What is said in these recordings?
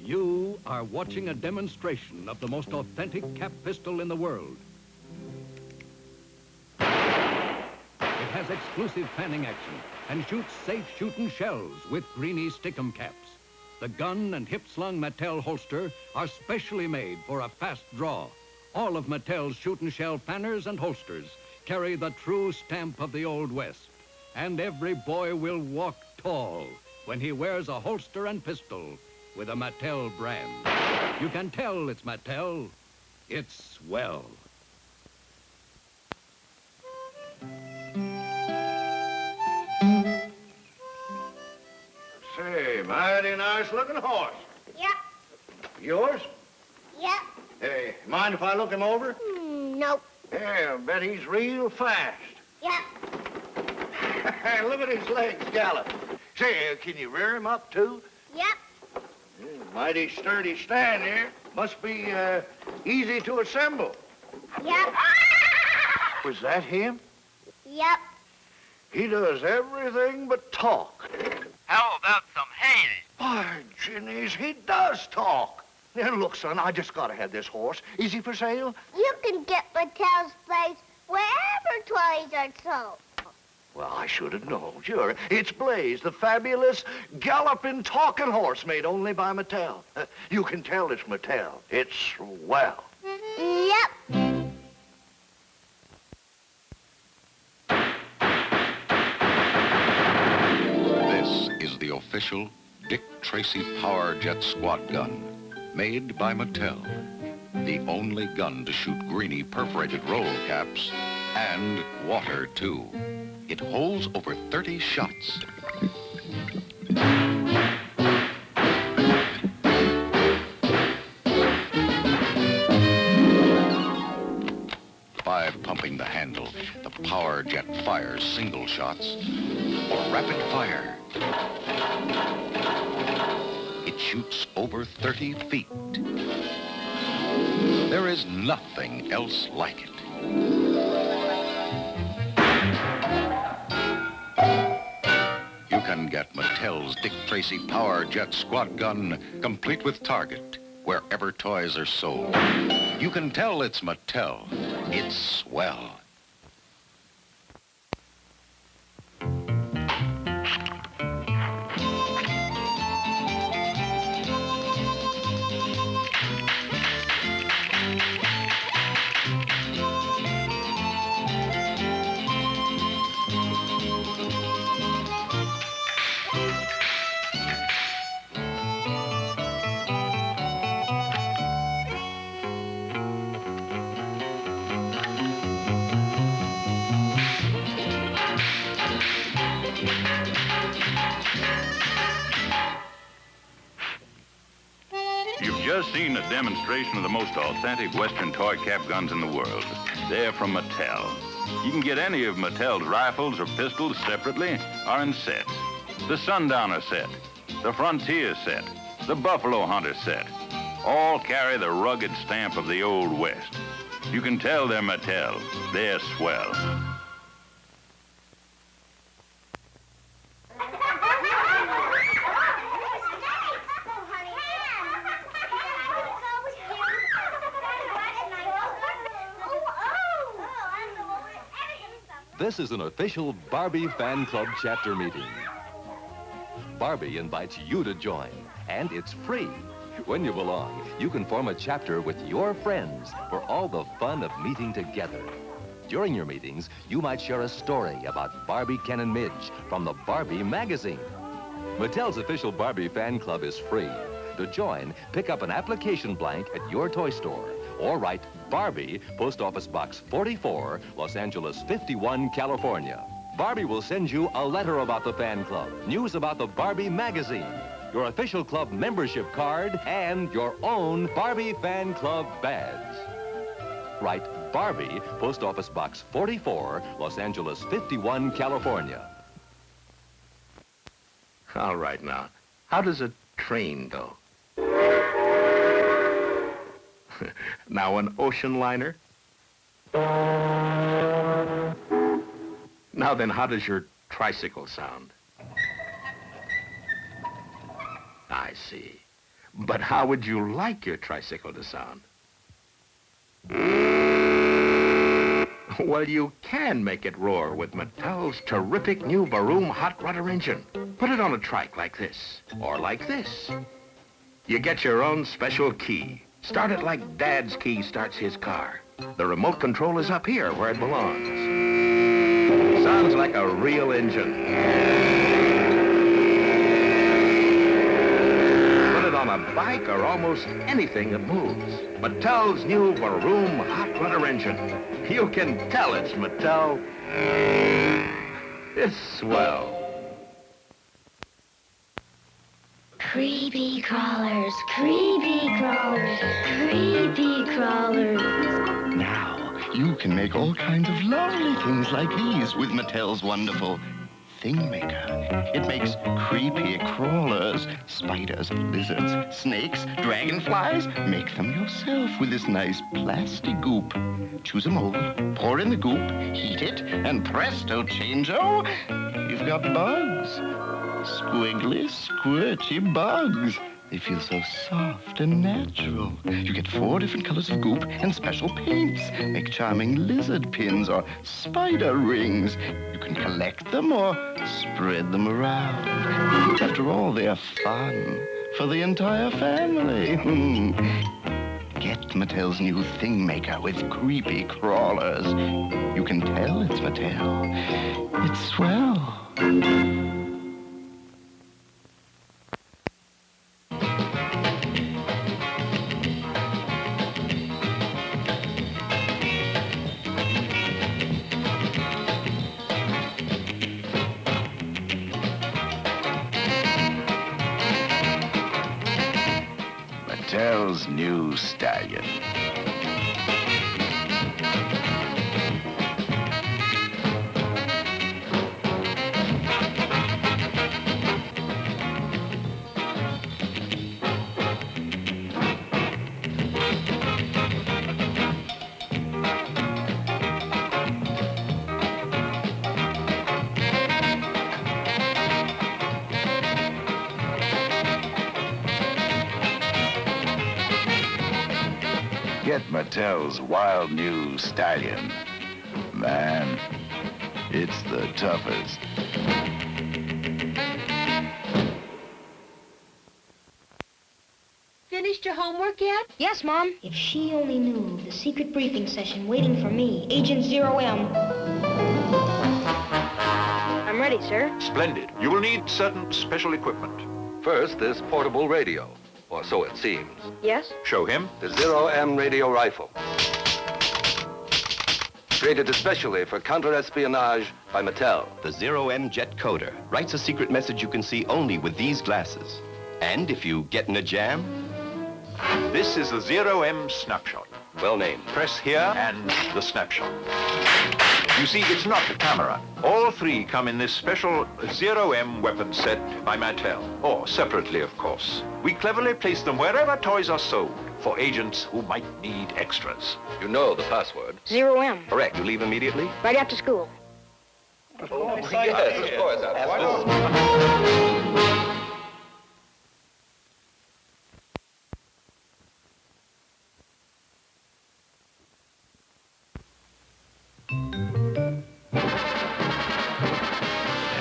You are watching a demonstration of the most authentic cap pistol in the world. It has exclusive fanning action and shoots safe shooting shells with greeny stickum caps. The gun and hip-slung Mattel holster are specially made for a fast draw. All of Mattel's shooting shell fanners and holsters carry the true stamp of the Old West. And every boy will walk tall when he wears a holster and pistol with a Mattel brand. You can tell it's Mattel. It's swell. Say, mighty nice looking horse. Yep. Yours? Yep. Hey, mind if I look him over? Nope. Yeah, I bet he's real fast. Yep. Look at his legs, Gallop. Say, can you rear him up, too? Yep. Yeah, mighty sturdy stand here. Must be easy to assemble. Yep. Was that him? Yep. He does everything but talk. How about some hay? By Ginnies, he does talk. Now, look, son, I just gotta have this horse. Is he for sale? You can get Mattel's place wherever toys are sold. Well, I should have known, sure. It's Blaze, the fabulous, galloping, talking horse made only by Mattel. You can tell it's Mattel. It's swell. Yep. This is the official Dick Tracy Power Jet Squad Gun, made by Mattel. The only gun to shoot greeny perforated roll caps and water, too. It holds over 30 shots. By pumping the handle, the Power Jet fires single shots or rapid fire. It shoots over 30 feet. There is nothing else like it. You can get Mattel's Dick Tracy Power Jet Squad Gun, complete with target, wherever toys are sold. You can tell it's Mattel. It's swell. You've just seen a demonstration of the most authentic Western toy cap guns in the world. They're from Mattel. You can get any of Mattel's rifles or pistols separately or in sets. The Sundowner set, the Frontier set, the Buffalo Hunter set. All carry the rugged stamp of the Old West. You can tell they're Mattel. They're swell. This is an official Barbie Fan Club chapter meeting. Barbie invites you to join, and it's free. When you belong, you can form a chapter with your friends for all the fun of meeting together. During your meetings, you might share a story about Barbie, Ken, and Midge from the Barbie magazine. Mattel's official Barbie Fan Club is free. To join, pick up an application blank at your toy store or write Barbie, Post Office Box 44, Los Angeles 51, California. Barbie will send you a letter about the fan club, news about the Barbie magazine, your official club membership card, and your own Barbie Fan Club badge. Write Barbie, Post Office Box 44, Los Angeles 51, California. All right, now, how does a train go? Now an ocean liner. Now then, how does your tricycle sound? I see. But how would you like your tricycle to sound? Well, you can make it roar with Mattel's terrific new Vroom Hot Rudder Engine. Put it on a trike like this, or like this. You get your own special key. Start it like Dad's key starts his car. The remote control is up here where it belongs. Sounds like a real engine. Put it on a bike or almost anything that moves. Mattel's new Vroom Hot Rudder Engine. You can tell it's Mattel. It's swell. Creepy crawlers, creepy crawlers, creepy crawlers. Now, you can make all kinds of lovely things like these with Mattel's wonderful Thing Maker. It makes creepy crawlers, spiders, lizards, snakes, dragonflies. Make them yourself with this nice plastic goop. Choose a mold, pour in the goop, heat it, and presto changeo, you've got bugs. Squiggly, squirty bugs. They feel so soft and natural. You get 4 different colors of goop and special paints. Make charming lizard pins or spider rings. You can collect them or spread them around. After all, they're fun for the entire family. Get Mattel's new Thing Maker with creepy crawlers. You can tell it's Mattel. It's swell. Mattel's new Stallion. Get Mattel's wild new Stallion. Man, it's the toughest. Finished your homework yet? Yes, Mom. If she only knew the secret briefing session waiting for me, Agent 0M. I'm ready, sir. Splendid. You will need certain special equipment. First, this portable radio, or so it seems. Yes? Show him. The 0M radio rifle. Created especially for counter-espionage by Mattel. The 0M jet coder writes a secret message you can see only with these glasses. And if you get in a jam... This is the 0M snapshot. Well named. Press here and the snapshot. You see, it's not the camera. All 3 come in this special 0M weapon set by Mattel, or separately, of course. We cleverly place them wherever toys are sold for agents who might need extras. You know the password. 0M. Correct. You leave immediately? Right after school. Of course. Yes, of course. Why not?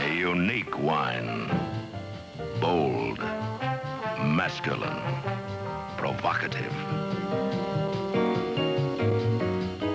A unique wine. Bold, masculine, provocative.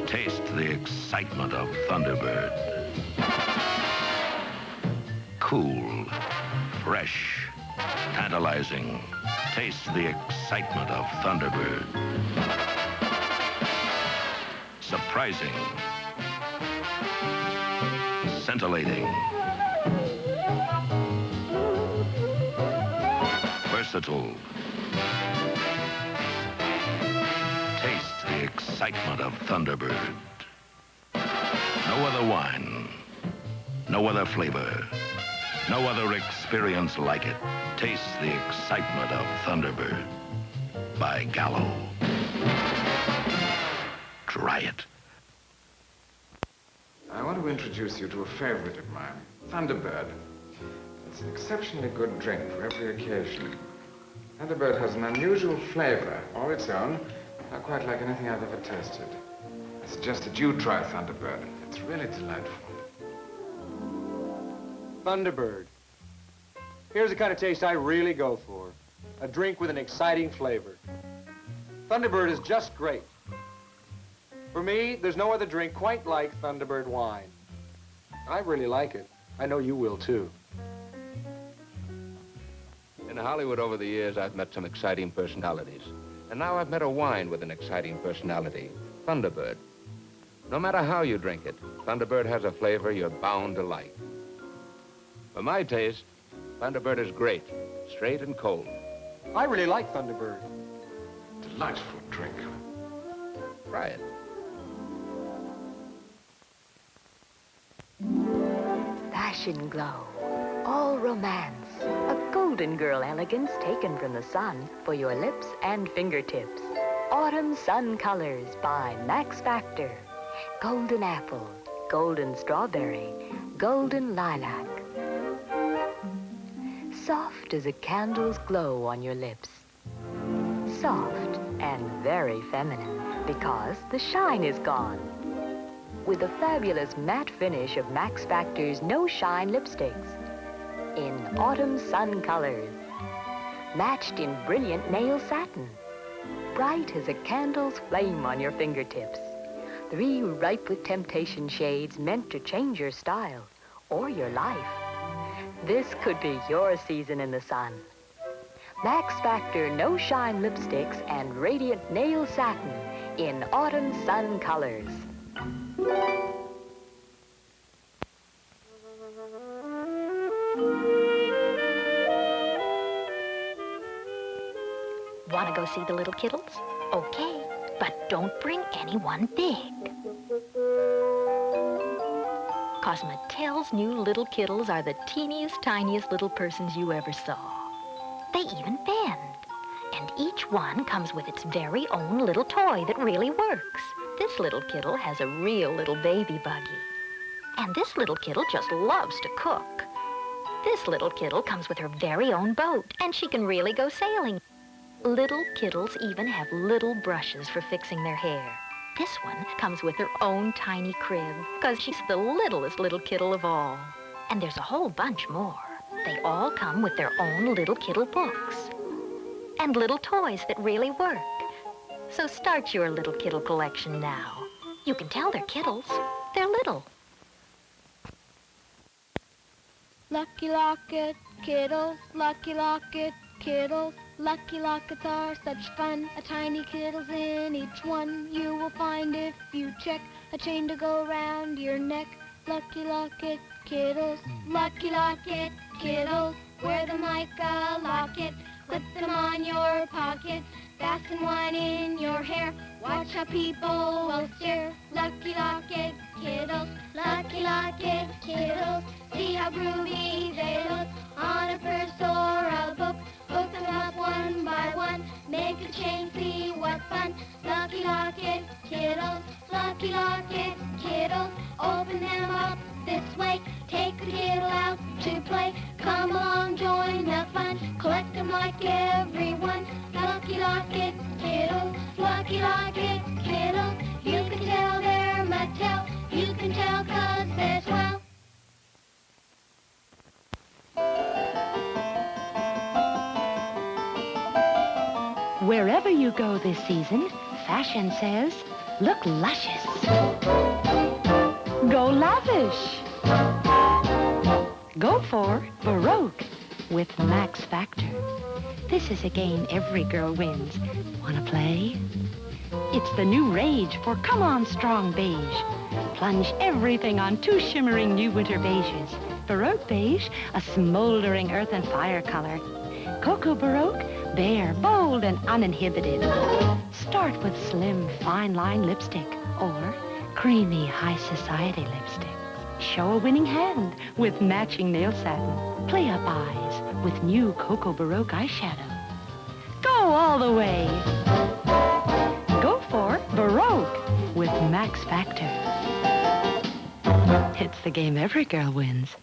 Taste the excitement of Thunderbird. Cool, fresh, tantalizing. Taste the excitement of Thunderbird. Surprising, scintillating, versatile. Taste the excitement of Thunderbird. No other wine, no other flavor, no other experience like it. Taste the excitement of Thunderbird by Gallo. Try it. I want to introduce you to a favorite of mine, Thunderbird. It's an exceptionally good drink for every occasion. Thunderbird has an unusual flavor, all its own, not quite like anything I've ever tasted. I suggest that you try Thunderbird. It's really delightful. Thunderbird. Here's the kind of taste I really go for. A drink with an exciting flavor. Thunderbird is just great. For me, there's no other drink quite like Thunderbird wine. I really like it. I know you will, too. In Hollywood over the years, I've met some exciting personalities. And now I've met a wine with an exciting personality, Thunderbird. No matter how you drink it, Thunderbird has a flavor you're bound to like. For my taste, Thunderbird is great, straight and cold. I really like Thunderbird. Delightful drink. Try it. Fashion glow, all romance, a golden girl elegance taken from the sun for your lips and fingertips. Autumn Sun Colors by Max Factor. Golden apple, golden strawberry, golden lilac. Soft as a candle's glow on your lips. Soft and very feminine because the shine is gone. With a fabulous matte finish of Max Factor's No Shine lipsticks in Autumn Sun Colors, matched in brilliant nail satin, bright as a candle's flame on your fingertips. 3 ripe with temptation shades meant to change your style or your life. This could be your season in the sun. Max Factor No Shine lipsticks and radiant nail satin in Autumn Sun Colors. Want to go see the little Kiddles? Okay, but don't bring anyone big. 'Cause Mattel's new little Kiddles are the teeniest, tiniest little persons you ever saw. They even bend. And each one comes with its very own little toy that really works. This little Kiddle has a real little baby buggy. And this little Kiddle just loves to cook. This little Kiddle comes with her very own boat, and she can really go sailing. Little Kiddles even have little brushes for fixing their hair. This one comes with her own tiny crib, because she's the littlest little Kiddle of all. And there's a whole bunch more. They all come with their own little Kiddle books. And little toys that really work. So start your little Kiddle collection now. You can tell they're Kiddles. They're little. Lucky Locket Kiddles, Lucky Locket Kiddles. Lucky Lockets are such fun, a tiny Kiddles in each one. You will find if you check a chain to go around your neck. Lucky Locket Kiddles, Lucky Locket Kiddles. Wear them like a locket, put them on your pocket. Fasten one in your hair, watch how people will stare. Lucky Locket Kiddles, Lucky Locket Kiddles. See how groovy they look on a purse or a book. Hook them up one by one, make a chain, see what fun. Lucky Locket Kiddles, Lucky Locket Kiddles. Open them up this way, take the Kiddle out to play. Come along, join the fun, collect them like everyone. Lucky Locket Kiddles, Lucky Locket Kiddles. You can tell they're Mattel, you can tell 'cause they're swell. Wherever you go this season, fashion says, look luscious. Go lavish. Go for Baroque with Max Factor. This is a game every girl wins. Wanna play? It's the new rage for Come On Strong Beige. Plunge everything on 2 shimmering new winter beiges. Baroque beige, a smoldering earth and fire color. Cocoa Baroque, bare, bold, and uninhibited. Start with slim, fine-line lipstick or creamy high society lipstick. Show a winning hand with matching nail satin. Play up eyes with new Cocoa Baroque eyeshadow. Go all the way. Go for Baroque with Max Factor. It's the game every girl wins.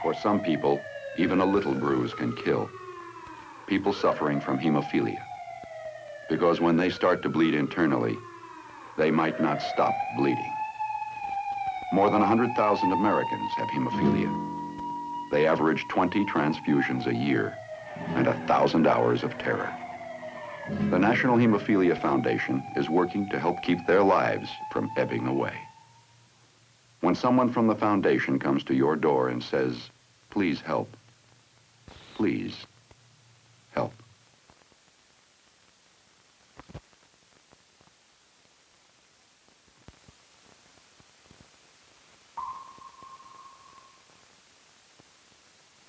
For some people, even a little bruise can kill. People suffering from hemophilia. Because when they start to bleed internally, they might not stop bleeding. More than 100,000 Americans have hemophilia. They average 20 transfusions a year and 1,000 hours of terror. The National Hemophilia Foundation is working to help keep their lives from ebbing away. When someone from the foundation comes to your door and says, "Please help," please